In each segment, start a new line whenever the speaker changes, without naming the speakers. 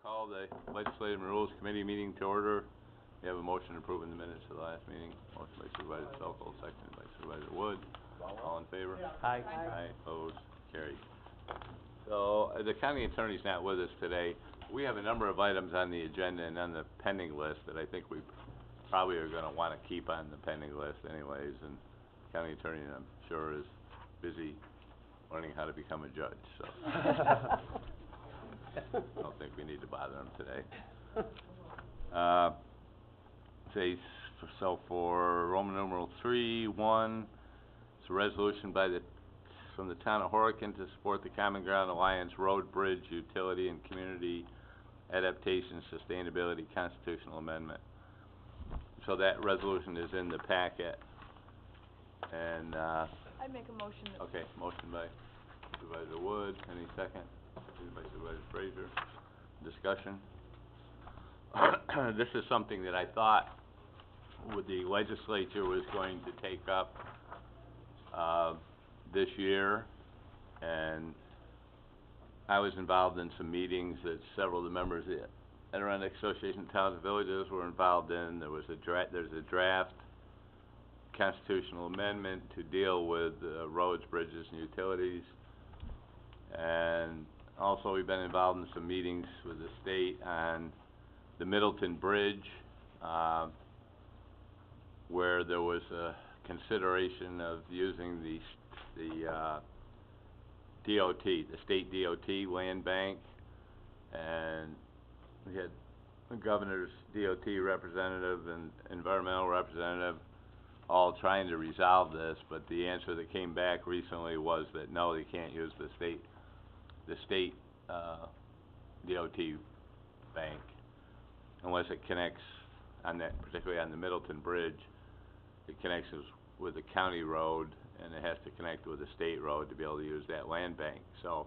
Call the Legislative and Rules Committee meeting to order. We have a motion approving the minutes of the last meeting. Motion by Supervisor Sokol, seconded by Supervisor Wood. All in favor?
Aye.
Aye, opposed, carried. So, the county attorney's not with us today. We have a number of items on the agenda and on the pending list that I think we probably are gonna wanna keep on the pending list anyways, and county attorney, I'm sure, is busy learning how to become a judge, so. I don't think we need to bother him today. So for Roman numeral 3:1, it's a resolution from the town of Horicon to support the Common Ground Alliance Road, Bridge, Utility, and Community Adaptation Sustainability Constitutional Amendment. So that resolution is in the packet, and,
I make a motion that...
okay, motion by Supervisor Wood, any second? Seconded by Supervisor Frazier. Discussion. This is something that I thought the legislature was going to take up, this year, and I was involved in some meetings that several of the members of the Adirondack Association of Towns and Villages were involved in. There's a draft constitutional amendment to deal with, roads, bridges, and utilities. And also, we've been involved in some meetings with the state on the Middleton Bridge, where there was a consideration of using the DOT, the state DOT land bank, and we had the governor's DOT representative and environmental representative all trying to resolve this, but the answer that came back recently was that no, they can't use the state DOT bank unless it connects on that, particularly on the Middleton Bridge. It connects with the county road, and it has to connect with the state road to be able to use that land bank. So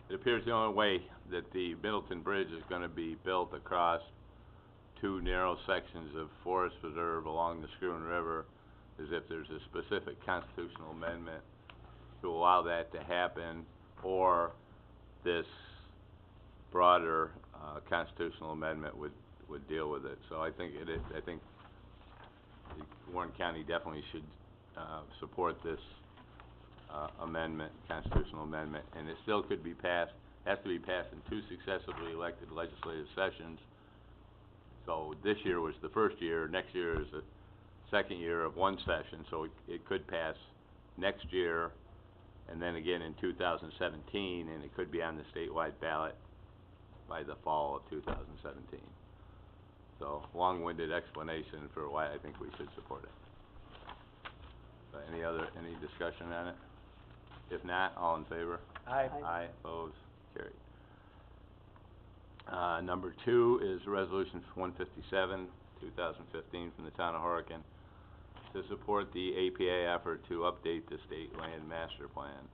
it appears the only way that the Middleton Bridge is going to be built across two narrow sections of forest preserve along the Screwen River is if there's a specific constitutional amendment to allow that to happen, or this broader constitutional amendment would deal with it. So I think I think Warren County definitely should support this amendment, constitutional amendment, and it still could be passed, has to be passed in two successively elected legislative sessions. So this year was the first year, next year is the second year of one session, so it could pass next year, and then again in 2017, and it could be on the statewide ballot by the fall of 2017. So, long-winded explanation for why I think we should support it. Any discussion on it? If not, all in favor?
Aye.
Aye, opposed, carried. Number 2 is Resolution 157, 2015, from the town of Horicon, to support the APA effort to update the state land master plan.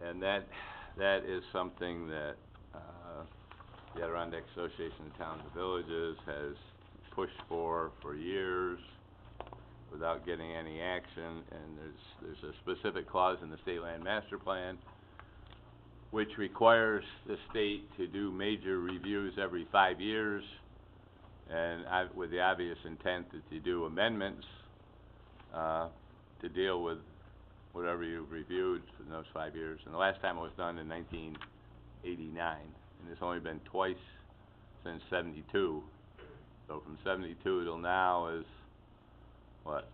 And that is something that the Adirondack Association of Towns and Villages has pushed for years without getting any action, and there's a specific clause in the state land master plan which requires the state to do major reviews every 5 years, and with the obvious intent that you do amendments to deal with whatever you've reviewed in those 5 years. And the last time it was done in 1989, and it's only been twice since 72. So from 72 till now is, what,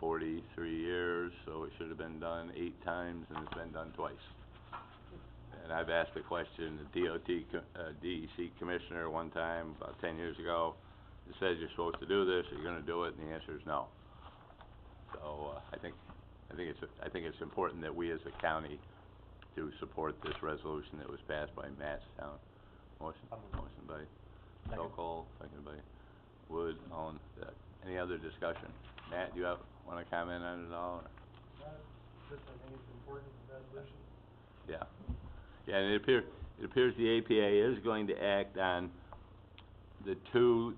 43 years, so it should have been done 8 times, and it's been done twice. And I've asked the question, the DEC commissioner one time, about 10 years ago, it says you're supposed to do this, are you gonna do it? And the answer is no. So, I think it's important that we as a county to support this resolution that was passed by Mattstown. Motion by Sokol, seconded by Wood. Any other discussion? Matt, do you want to comment on it at all? Or?
Just I think it's important resolution.
Yeah. Yeah, and it appears the APA is going to act on the two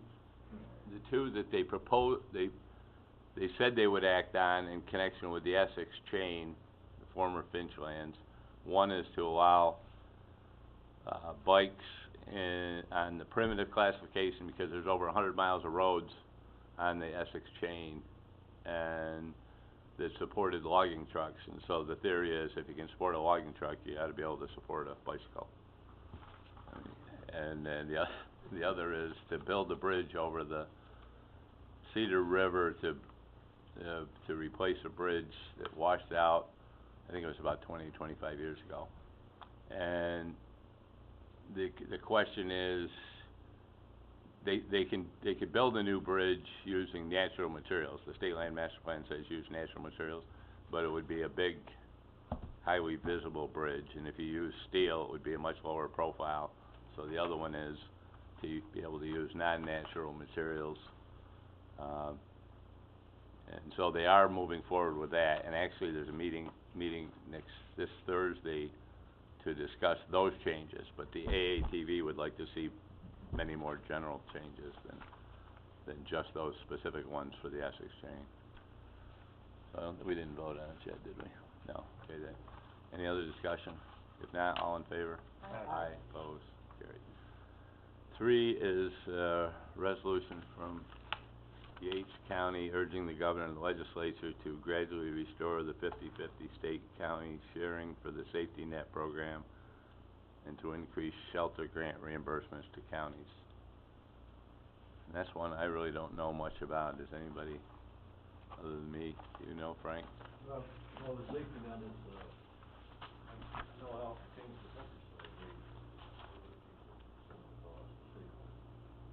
that they proposed. They said they would act on in connection with the Essex chain, the former Finch lands. One is to allow bikes on the primitive classification, because there's over 100 miles of roads on the Essex chain, and that supported logging trucks, and so the theory is if you can support a logging truck, you ought to be able to support a bicycle. And then the other is to build a bridge over the Cedar River to replace a bridge that washed out, I think it was about 25 years ago. And the question is, they could build a new bridge using natural materials. The State Land Master Plan says use natural materials, but it would be a big, highly visible bridge, and if you use steel, it would be a much lower profile. So the other one is to be able to use non-natural materials. And so they are moving forward with that, and actually there's a meeting this Thursday to discuss those changes, but the AATV would like to see many more general changes than just those specific ones for the Essex chain. So we didn't vote on it yet, did we? No. Okay then. Any other discussion? If not, all in favor?
Aye.
Opposed? Carried. 3 is resolution from Yates County urging the governor and the legislature to gradually restore the 50-50 state-county sharing for the safety net program and to increase shelter grant reimbursements to counties. And that's one I really don't know much about. Does anybody other than me? Do you know, Frank?
Well, the safety net is, I know how it came to the country, so they keep some of the cost of safety.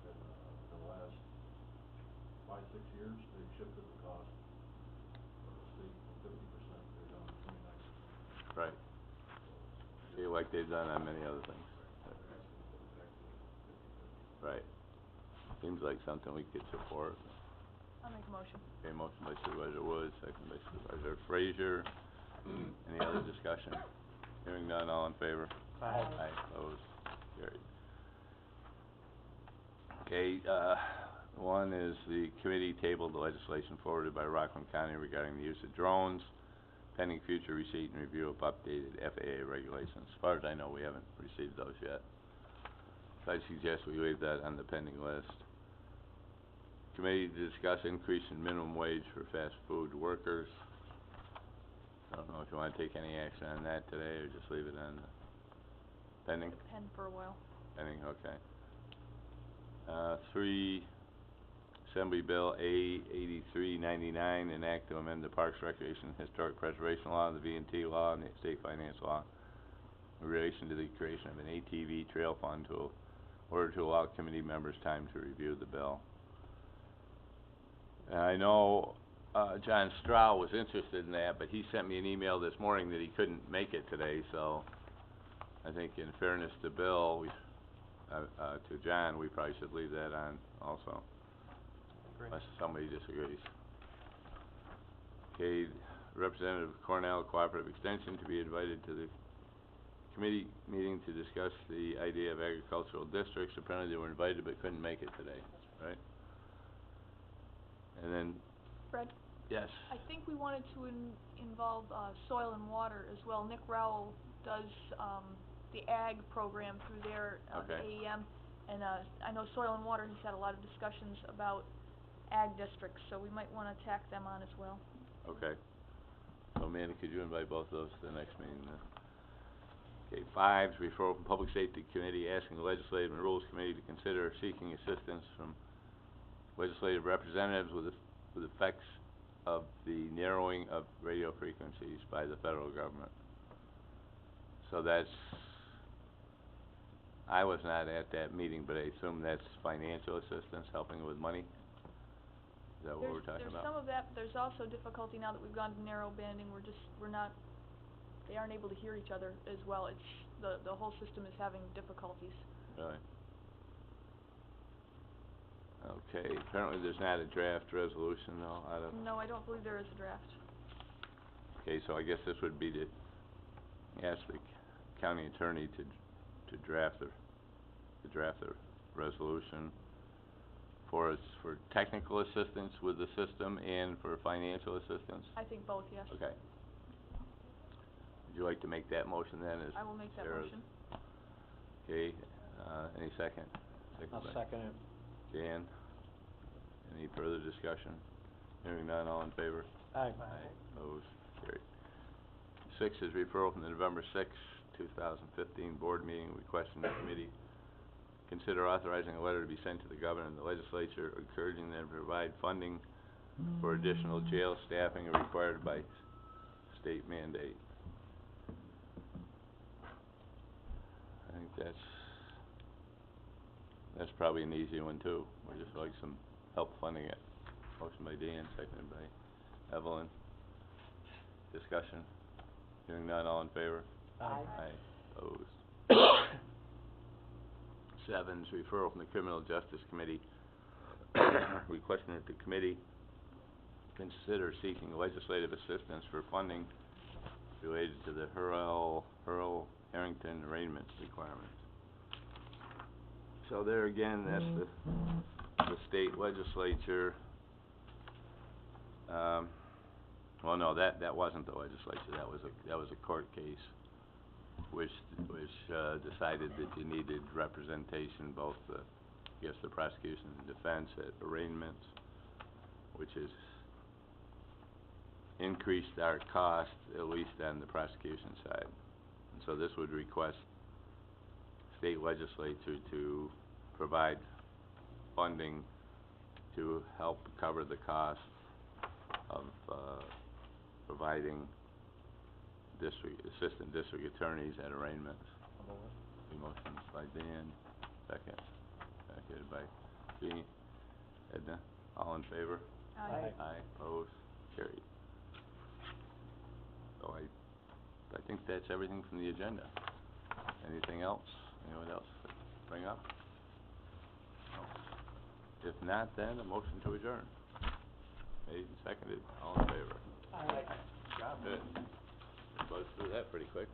And, in the last 5-6 years, they've shifted the cost of the state from 50%, they're down to 29%.
Right. Feel like they've done on many other things.
They're asking for it back to 50/50.
Right. Seems like something we could support.
I'll make a motion.
Okay, motion by Supervisor Woods, second by Supervisor Frazier. Any other discussion? Hearing none, all in favor?
Aye.
Aye, opposed, carried. Okay, one is the committee tabled the legislation forwarded by Rockland County regarding the use of drones, pending future receipt and review of updated FAA regulations. As far as I know, we haven't received those yet. So I suggest we leave that on the pending list. Committee to discuss increase in minimum wage for fast food workers. I don't know if you want to take any action on that today, or just leave it on the pending?
Pen for a while.
Pending, okay. 3, Assembly Bill A 8399, an act to amend the Parks, Recreation, and Historic Preservation Law, the V&T Law, and the State Finance Law in relation to the creation of an ATV trail fund in order to allow committee members time to review the bill. And I know John Strow was interested in that, but he sent me an email this morning that he couldn't make it today, so I think in fairness to Bill, to John, we probably should leave that on also. Unless somebody disagrees. Okay, Representative Cornell Cooperative Extension to be invited to the committee meeting to discuss the idea of agricultural districts. Apparently they were invited but couldn't make it today, right? And then,
Fred,
yes,
I think we wanted to involve soil and water as well. Nick Rowell does the ag program through there, the
Okay.
AEM, and I know soil and water, he's had a lot of discussions about ag districts, so we might want to tack them on as well.
okay. So Manny, could you invite both of those to the next meeting then? Okay, 5 is referral from Public Safety Committee asking the Legislative and Rules Committee to consider seeking assistance from legislative representatives with effects of the narrowing of radio frequencies by the federal government. So that's, I was not at that meeting, but I assume that's financial assistance, helping with money? Is that what we're talking about?
There's some of that, but there's also difficulty now that we've gone to narrow banding. They aren't able to hear each other as well. It's, the whole system is having difficulties.
Really? Okay, apparently there's not a draft resolution though,
No, I don't believe there is a draft.
okay, so I guess this would be to ask the county attorney to draft the resolution for technical assistance with the system and for financial assistance?
I think both, yes.
Okay. Would you like to make that motion then as
I will make that
Sarah's?
motion.
Okay, any second?
I'll
by
second it.
Dan. Any further discussion? Hearing none, all in favor?
Aye.
Opposed? Carried. 6 is referral from the November 2015 board meeting requesting the committee consider authorizing a letter to be sent to the governor and the legislature encouraging them to provide funding for additional jail staffing required by state mandate. I think that's probably an easy one too. We just like some help funding it. Motion by Dan, seconded by Evelyn. Discussion. Hearing none, all in favor?
Aye.
Opposed. 7 is referral from the Criminal Justice Committee requesting that the committee consider seeking legislative assistance for funding related to the Harrington arraignment requirements. So there again, that's the state legislature. Well, no, that wasn't the legislature. That was a court case, which decided that you needed representation, both the prosecution and defense at arraignments, which has increased our cost, at least on the prosecution side. And so this would request state legislature to provide funding to help cover the cost of providing assistant district attorneys at arraignments. The motion by Dan, seconded by Jean. Edna, all in favor?
Aye.
Aye, opposed, carried. So I think that's everything from the agenda. Anything else? Anyone else to bring up? No. If not, then a motion to adjourn. Made and seconded, all in favor?
Aye.
Good. Buzzed through that pretty quick.